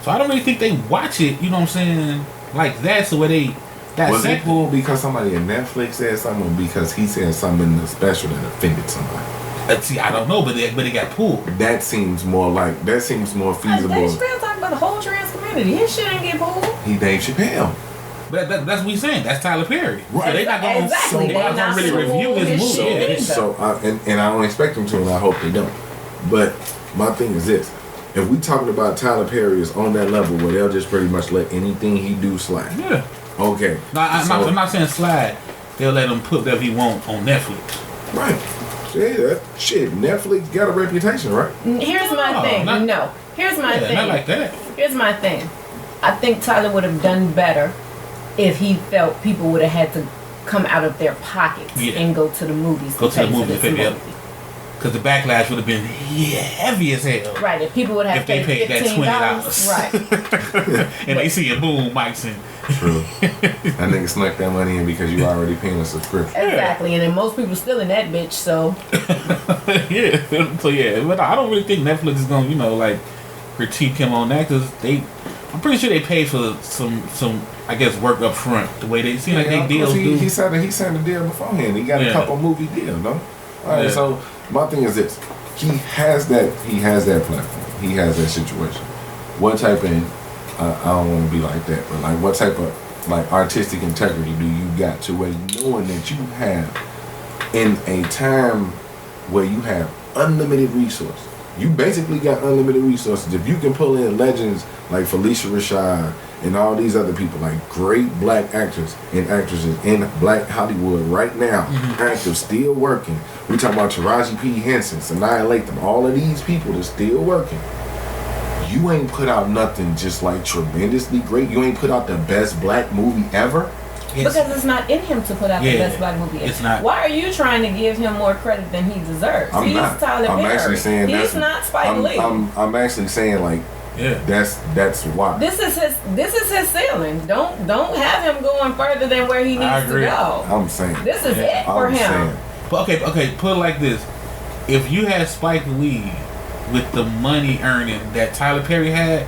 So I don't really think they watch it. You know what I'm saying? Like that, so where they. Was it pulled because somebody at Netflix said something, or because he said something in the special that offended somebody? See, I don't know, but it got pulled. That seems more feasible. Dave Chappelle talking about the whole trans community. His shit ain't get pulled. He Dave Chappelle. But that's what we saying. That's Tyler Perry. Right. So they not gonna. Exactly. They're not gonna really review his movie. shit Yeah. either. So and I don't expect them to, and I hope they don't. But my thing is this: if we talking about Tyler Perry is on that level where they'll just pretty much let anything he do slide. Yeah. Okay. No, I'm not saying slide. They'll let him put whatever he want on Netflix. Right. Yeah, shit. Netflix got a reputation, right? Here's my No, thing. not- Here's my Yeah, thing. not like that. Here's my thing. I think Tyler would have done better if he felt people would have had to come out of their pockets Yeah. and go to the movies. Go to the pay for movie this to pay, yep. movie. Because the backlash would have been heavy as hell. Right. If people would have If they paid that $15, right? And they see a boom, mics in. True. That nigga snuck that money in because you already paying a subscription. Exactly. And then most people still in that bitch. So Yeah. So yeah, but I don't really think Netflix is gonna, like, critique him on that because I'm pretty sure they pay for some I guess work up front. The way they seem like they deals do. He signed a deal beforehand. He got a couple movie deals, no? Alright, Yeah. so my thing is this. He has that platform. He has that situation. What type of I don't want to be like that, but like what type of like artistic integrity do you got to where knowing that you have in a time where you have unlimited resources. You basically got unlimited resources. If you can pull in legends like Felicia Rashad and all these other people, like great black actors and actresses in black Hollywood right now, active, still working. We talking about Taraji P. Henson, Sanaa Lathan, all of these people that's still working. You ain't put out nothing just like tremendously great. You ain't put out the best black movie ever. because it's not in him to put out the best black movie. It's not. Why are you trying to give him more credit than he deserves? I'm He's not. Tyler I'm Perry. actually saying he's not Spike Lee. I'm actually saying like that's why. This is his ceiling. Don't have him going further than where he needs to go. I'm saying This is it for I'm him. saying. But okay, put it like this. If you had Spike Lee with the money earning that Tyler Perry had,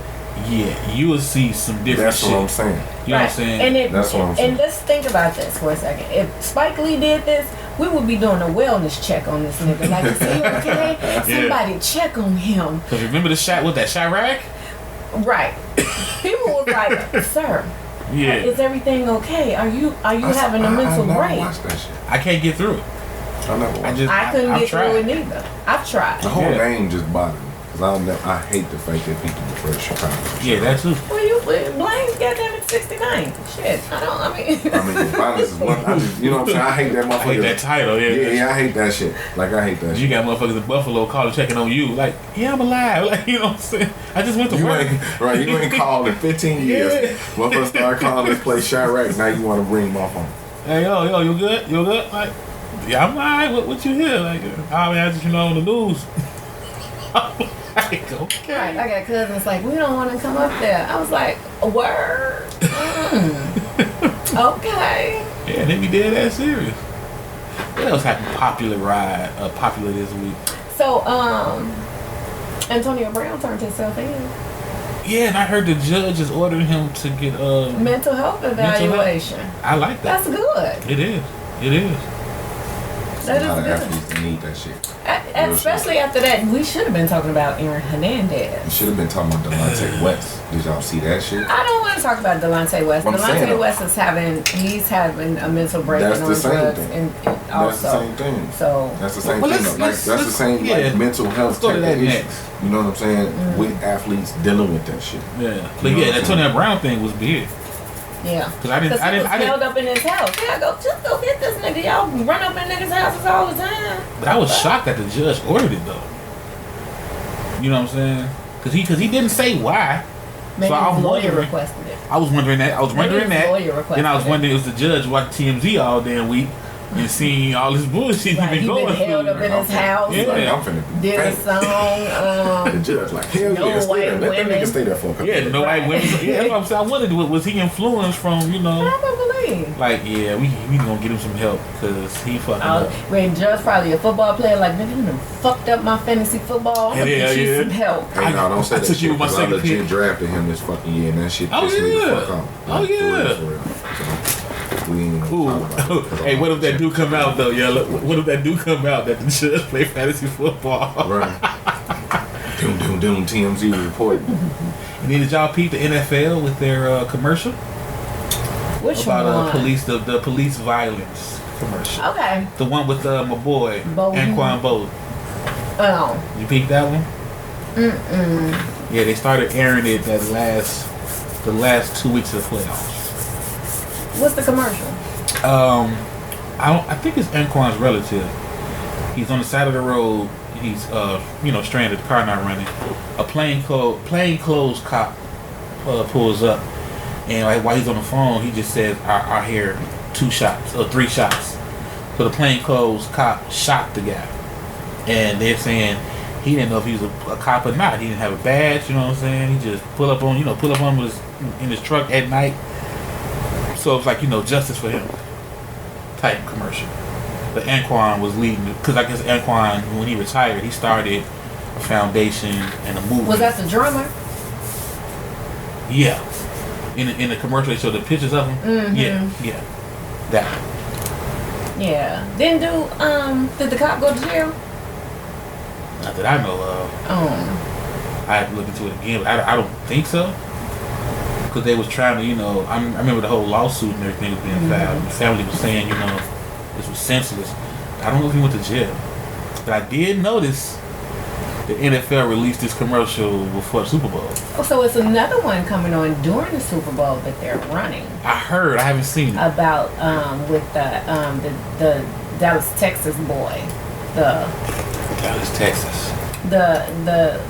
yeah, you will see some different That's shit. what I'm saying. You know what I'm saying? That's what I'm saying. And let's think about this for a second. If Spike Lee did this, we would be doing a wellness check on this nigga. Like, is he okay? Somebody check on him. Because remember the shot with that Chirac? Right. People was like, sir, is everything okay? Are you having a mental I break? watched that shit. I can't get through it. I never watched I couldn't I've get tried. through it neither. I've tried. The whole game just bothered me. Because I hate the fact that people refer to Chicago. Yeah, that's too. Well, you Blaine's goddamn it 69. Shit. I mean, violence is one. You know what I'm saying? I hate that I motherfucker. hate that title, Yeah, I hate that shit. Like, I hate that You shit. got motherfuckers in Buffalo calling checking on you. Like, yeah, I'm alive. Like, you know what I'm saying? I just went to You work. ain't called in 15 years. Yeah. Motherfucker start calling this place Chirac. Now you want to bring him off on. Hey, yo, you good? You good? Like, yeah, I'm alright. What you hear? Like, I just, on the news. Like, okay. right. I got cousins like, we don't want to come up there. I was like, a word? Okay. Yeah, they be dead ass serious. What else happened popular this week? So, Antonio Brown turned himself in. Yeah, and I heard the judge is ordering him to get mental health evaluation. I like that. That's good. It is. It is. That A lot is of good. athletes need that shit. Especially after that, we should have been talking about Aaron You Hernandez. should have been talking about Delonte West. Did y'all see that shit? I don't want to talk about Delonte West. I'm saying, Delonte West is having a mental breakdown That's the on same drugs, thing. and That's also. the same thing. So That's the same Well, thing. let's- Like, let's- that's the same yeah. like mental health Let's go to type that of issue. next. You know what I'm saying? With athletes dealing with that shit. Yeah. You But know yeah, what that I'm Antonio Brown thing was big. yeah. Cause I didn't. He was held up in his house. Yeah, just go get this nigga. Y'all run up in niggas' houses all the time. But I was shocked that the judge ordered it though. You know what I'm saying? Cause he didn't say why. Maybe So I'm his lawyer wondering- requested it. I was wondering that. Maybe his lawyer requested Then I was it. wondering if the judge watched TMZ all damn week and seeing all this bullshit Right, he he been been going held through. up in his house. Yeah. Like, I'm finna be Did a famous. song. The judge like, hell No yeah, stay white there. Let that women. nigga stay there for a couple Yeah, years. no white women. Yeah, that's what I'm saying. I wondered, was he influenced from, Probably. like, yeah, we gonna get him some help because he fucking up. Ray Judge probably a football player. Like, nigga, you done fucked up my fantasy football. Yeah, Get you yeah. some help. Hey, no, don't say I that took shit, you with my 'cause I second legit pick. drafted him this fucking year, and that shit Oh, pissed me the yeah. fuck off. Oh, Like, for yeah. real, for real. So, we ain't gonna Ooh. talk about it, 'cause Hey, I'm what if that shit. do come out though? Yeah, look, what if that do come out that the judge play fantasy football? Right. Doom, TMZ report. And then did y'all peep the NFL with their commercial Which about one? the police violence commercial? Okay. The one with my boy Bowden. Anquan Bowden. Oh. You peeped that one? Yeah, they started airing it the last 2 weeks of the playoffs. What's the commercial? I think it's Anquan's relative. He's on the side of the road. He's stranded. The car not running. A plainclothes cop pulls up, and like, while he's on the phone, he just says, "I hear 2 shots or 3 shots." So the plainclothes cop shot the guy, and they're saying he didn't know if he was a cop or not. He didn't have a badge. You know what I'm saying? He just pull up on in his truck at night. So it's like, justice for him type commercial. But Anquan was leading, because I guess Anquan, when he retired, he started a foundation and a movement. Was that the drummer? Yeah. In the commercial, they showed the pictures of him. Mm-hmm. Yeah. That. Yeah. Did the cop go to jail? Not that I know of. I have to look into it again, but I don't think so. Because they was trying to, I remember the whole lawsuit and everything was being filed. The family was saying, this was senseless. I don't know if he went to jail. But I did notice the NFL released this commercial before the Super Bowl. Oh, so it's another one coming on during the Super Bowl that they're running I heard. I haven't seen it. about with the Dallas, Texas boy, Dallas, Texas. the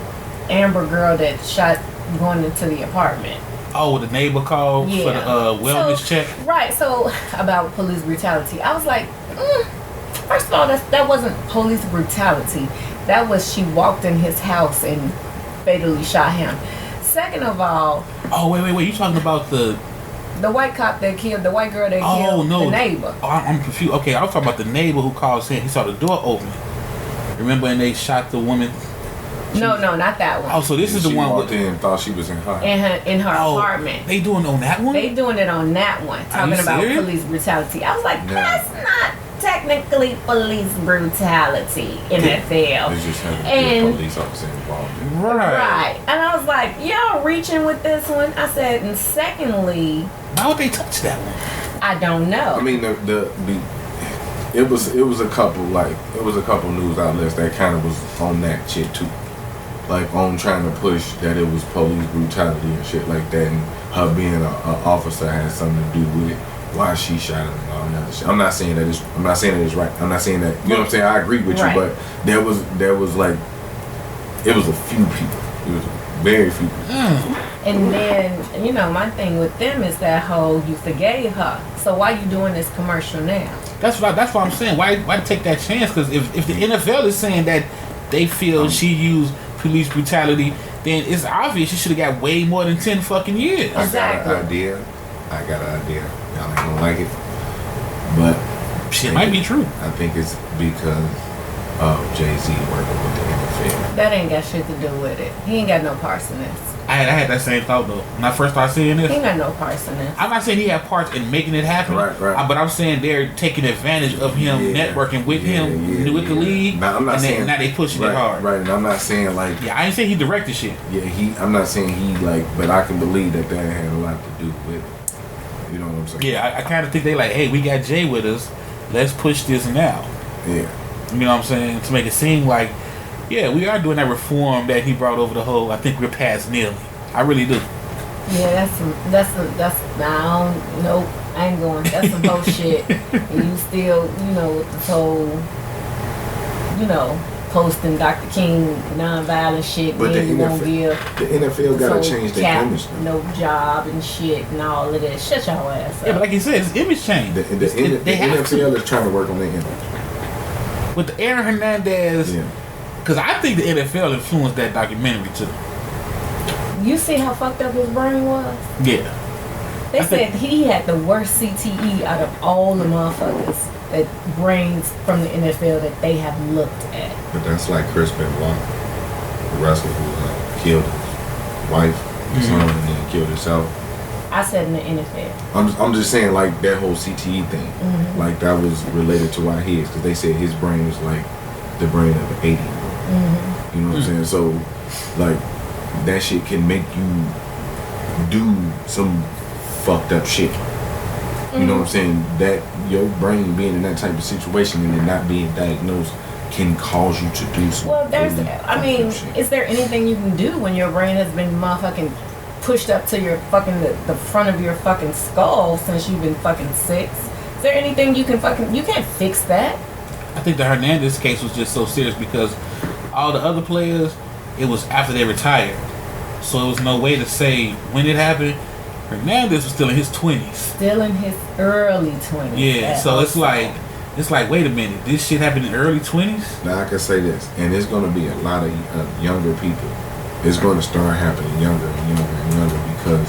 Amber girl that shot going into the apartment. Oh, the neighbor called for the wellness check. Right. So about police brutality, I was like, first of all, that wasn't police brutality. That was she walked in his house and fatally shot him. Second of all, Oh, wait. You talking about the white cop that killed the white girl that killed the neighbor. Oh, I'm confused. Okay, I was talking about the neighbor who called saying he saw the door open. Remember, and they shot the woman. No, not that one. Oh, so this is the She one walked with. in and thought she was in her. In her apartment. They doing on that one? They doing it on that one, talking you about serious? police brutality. I was like, No. that's not technically police brutality, NFL. They just had And- a police officer involved. Right. And I was like, y'all reaching with this one? I said, and secondly, Why would they touch that one? I don't know. I mean, it was a couple news outlets that kind of was on that shit too, like on trying to push that it was police brutality and shit like that, and her being an officer has something to do with why she shot him and all that other shit. I'm not saying that it's right. I'm not saying that, you know what I'm saying. I agree with Right. you, but there was like it was a few people. It was very few people. And then, my thing with them is that whole you forgave her. So why you doing this commercial now? That's what I'm saying. Why take that chance? Because if the NFL is saying that they feel she used police brutality, then it's obvious she should have got way more than 10 fucking years. Exactly. I got an idea. Y'all ain't gonna like it. shit might be true. I think it's because of Jay-Z working with the NFL. That ain't got shit to do with it. He ain't got no parts in this. I had that same thought though when I first started seeing this. He ain't got no parts in this. I'm not saying he had parts in making it happen, Right. But I'm saying they're taking advantage of him networking with him with the league. Now, I'm not saying now they pushing it hard. Right, and I'm not saying like I ain't saying he directed shit. I'm not saying he like, but I can believe that had a lot to do with it. You know what I'm saying? Yeah, I kind of think they like, hey, we got Jay with us. Let's push this now. Yeah. You know what I'm saying? To make it seem like, yeah, we are doing that reform that he brought over the whole. I think we're past kneeling. I really do. Yeah, nah, nope, I ain't going. That's some bullshit. And you still, with this whole, posting Dr. King nonviolent shit. But the NFL gotta so change their image. No job and shit and all of that. Shut your ass up. Yeah, but like you said, it's image change. The NFL is trying to work on their image. With the Aaron Hernandez, because I think the NFL influenced that documentary too. You see how fucked up his brain was? Yeah. They said he had the worst CTE out of all the motherfuckers that brains from the NFL that they have looked at. But that's like Chris Benoit, the wrestler who killed his wife, his son, and then killed himself. I said in the NFL. I'm just saying, like, that whole CTE thing, like, that was related to why he is, because they said his brain was like the brain of an 80-year-old. You know what I'm saying? So, like, that shit can make you do some fucked up shit. You know what I'm saying? That your brain being in that type of situation and it not being diagnosed can cause you to do some. Well, is there anything you can do when your brain has been motherfucking pushed up to your fucking the front of your fucking skull since you've been fucking 6? Is there anything you can't fix that? I think the Hernandez case was just so serious because all the other players, it was after they retired. So there was no way to say when it happened. Hernandez was still in his 20s. Still in his early 20s. Yeah, so it's like, wait a minute, this shit happened in the early 20s? Now I can say this, and it's going to be a lot of younger people. It's going to start happening younger and younger and younger because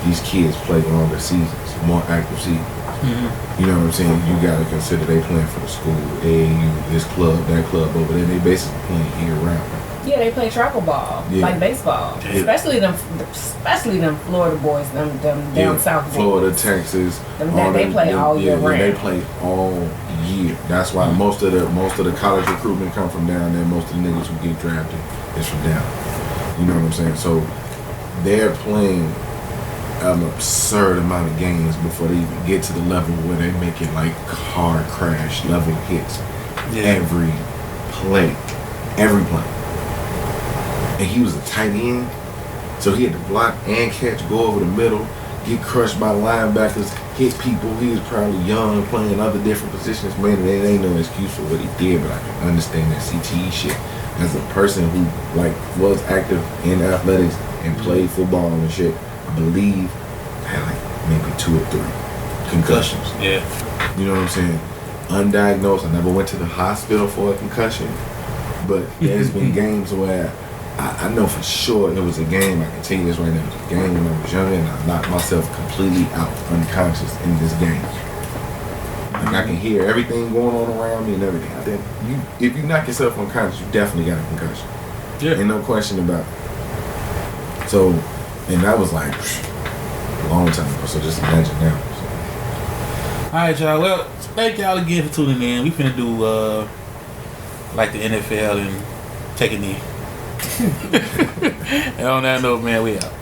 these kids play longer seasons, more active seasons. You know what I'm saying? You got to consider they playing for the school, AAU, this club, that club over there. They basically playing year round. Yeah, they play travel ball, like baseball. Yeah. Especially them Florida boys, them down south boys. Florida, Texas. They play all year round. They play all year. That's why most of the college recruitment come from down there. Most of the niggas who get drafted is from down. You know what I'm saying? So they're playing an absurd amount of games before they even get to the level where they're making like car crash level hits every play. And he was a tight end, so he had to block and catch, go over the middle, get crushed by linebackers, hit people. He was probably young, playing other different positions. Man, there ain't no excuse for what he did, but I can understand that CTE shit. As a person who was active in athletics and played football and shit, I believe I had maybe 2 or 3 concussions. Yeah. You know what I'm saying? Undiagnosed. I never went to the hospital for a concussion, but there's been games where I know for sure it was a game. I can tell you this right now. It was a game when I was younger, and I knocked myself completely out, unconscious in this game. Like, I can hear everything going on around me and everything. If you knock yourself unconscious, you definitely got a concussion. Yeah. Ain't no question about it. So, and that was like a long time ago. So just imagine now. So. All right, y'all. Well, thank y'all again for tuning in. We finna do like the NFL and take a knee. And on that note, man, we out.